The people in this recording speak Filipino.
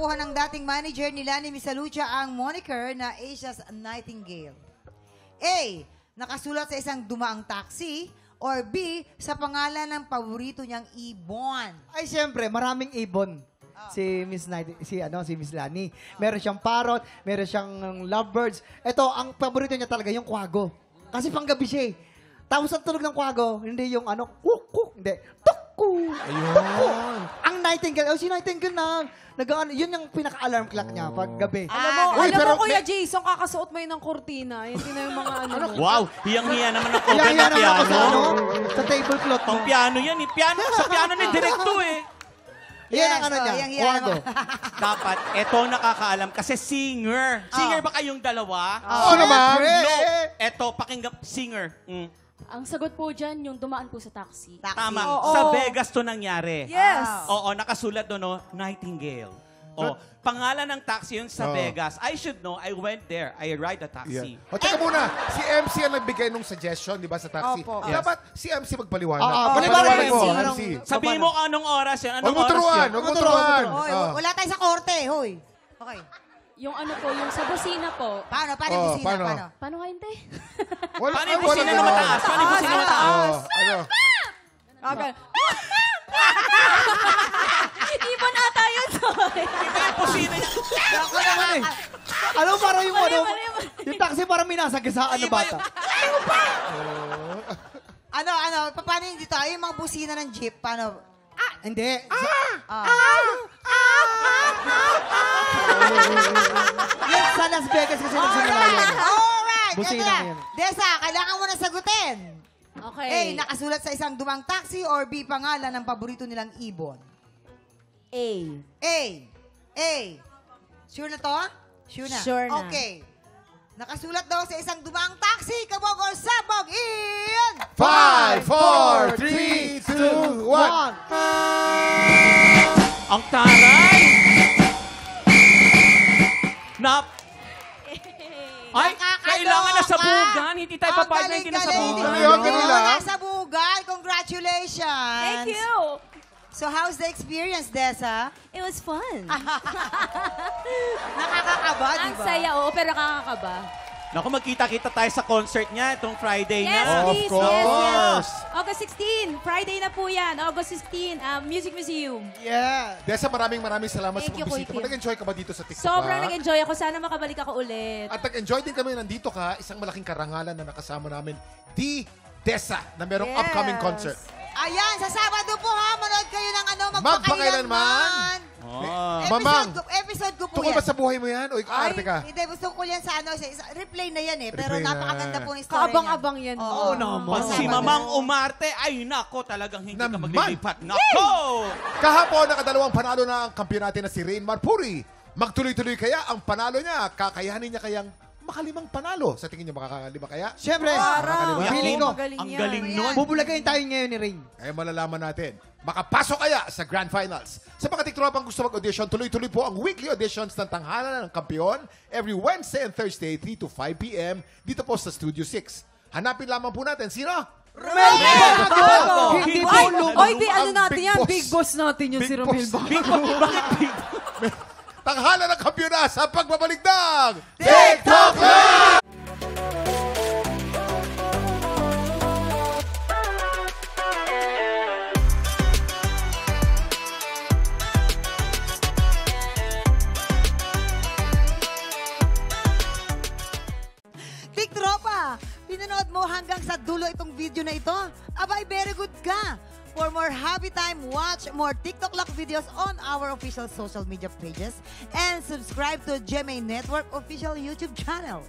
nakuha ng dating manager ni Lani Misalucha ang moniker na Asia's Nightingale? A. Nakasulat sa isang dumaang taxi. Or B. Sa pangalan ng paborito niyang ibon. Ay, siyempre, maraming ibon. Si Miss Lani. Meron siyang parrot, meron siyang lovebirds. Ito, ang paborito niya talaga yung kwago. Kasi panggabi siya eh. Tapos ang tunog ng kwago, hindi yung kuk, hindi. Tukku! Ayun. Ang nightingale, si nightingale na, yun yung pinaka-alarm clock niya pag gabi. Alam mo, Kuya Jason, kakasuot mo yun ng kortina. Hindi na yung mga Wow, hiyang-hiya naman ang organ Hiyang-hiya ng naman ako piano. sa tablecloth. Pang piano yan eh. Sa piano ni Directo eh. Yan ang niya, kwago. Dapat, eto nakakaalam kasi singer. Singer ba kayong dalawa? Oo naman. No. Eto, pakinggan, singer. Ang sagot po dyan, yung dumaan po sa taxi. Tama. Oo. Sa Vegas to nangyari. Yes. Oo, nakasulat doon, no? Nightingale. Oh, pangalan ng taxi yun sa Vegas. I should know. I went there. I ride a taxi. O, teka muna. Si MC ang nagbigay nung suggestion, di ba, sa taxi? Opo. Dapat si MC magpaliwanag. Paliwanag mo, MC. MC. Sabihin mo anong oras yan. Huwag Anong mo oras turuan. yan? Huwag mo turuan. Hoy, wala tayo sa korte, hoy. Okay. Yung ano po, yung sa busina po. Paano yung busina? paano? Paano? Paano kayo, te? Paano yung busina na mataas? Paano yung busina na mataas? Ano? Okay. Ibon ata yun, sorry. Iba yung busina niya. Ako naman eh. Alam mo, parang yung yung taxi parang minasagasaan na bata. Paano yung dito? Yung mga busina ng jeep, paano? Hindi. Yan sa Las Vegas kasi nagsimula yan. Alright! Busina Ito na. yan. Desa, kailangan mo na sagutin. Okay. A. Nakasulat sa isang dumang taxi or B. Pangalan ng paborito nilang ibon. A. A. Sure na to? Sure na? Sure na. Okay. Nakasulat daw sa isang dumang taxi, kabog or sabog in... 5, 4, 3, 2, 1. Ang taray! Ay, kailangan na sabugan. Hindi tayo papayag na hindi na sabugan. Ganun lang. Nasabugan. Congratulations. Thank you. So, how's the experience, Dessa? It was fun. Nakakakaba, di Ang ba? saya, oo, pero kakakaba. Naku, magkita-kita tayo sa concert niya itong Friday Yes, na. please. Of course. Yes. August 16. Friday na po yan. August 16. Music Museum. Yeah. Desa, maraming salamat Thank sa you, pagbisita mo. Kuya Kim. Nag-enjoy ka ba dito sa TikTok? Sobrang nag-enjoy ako. Sana makabalik ako ulit. At nag-enjoy din kami nandito ka. Isang malaking karangalan na nakasama namin. The Desa na merong upcoming concert. Ayan, sa Sabado po ha, manood kayo ng Magpakailanman. Mamang, Episode ko po tungkol yan. ba sa buhay mo yan? O ikaarte ka? Hindi, gusto ko yan sa replay na yan eh. Pero Replay na. napakaganda po ng story Kaabang-abang yan. Oo naman. Pag si Mamang Umarte, ay nako, talagang hindi ka Naman. maglilipat. Nako! Kahapon, nakadalawang panalo na ang kampiyon natin na si Rain Marpuri. Magtuloy-tuloy kaya ang panalo niya? Kakayanin niya kayang makalimang panalo? Sa tingin niyo makakalima kaya? Siyempre. Makakaliwa? Feeling ko, Ang galing nun. bubulagayin tayo ngayon ni Rain. Kaya malalaman natin. Makapasok kaya sa Grand Finals. Sa mga tiktropang gusto mag-audition, tuloy-tuloy po ang weekly auditions ng Tanghalan ng Kampiyon every Wednesday and Thursday, 3 to 5 p.m. dito po sa Studio 6. Hanapin lamang po natin, sino? Bago! Hindi po Oy, ano Ang natin big yan? boss. Big boss natin yun si Romel Bago. Big Boss, bakit Big Tanghalan ng Kampiyon na sa pagbabalik ng TikTok Live! Tiktropa, pinanood mo hanggang sa dulo itong video na ito? Abay, very good ka! For more happy time, watch more TikTok Lock videos on our official social media pages and subscribe to GMA Network official YouTube channel.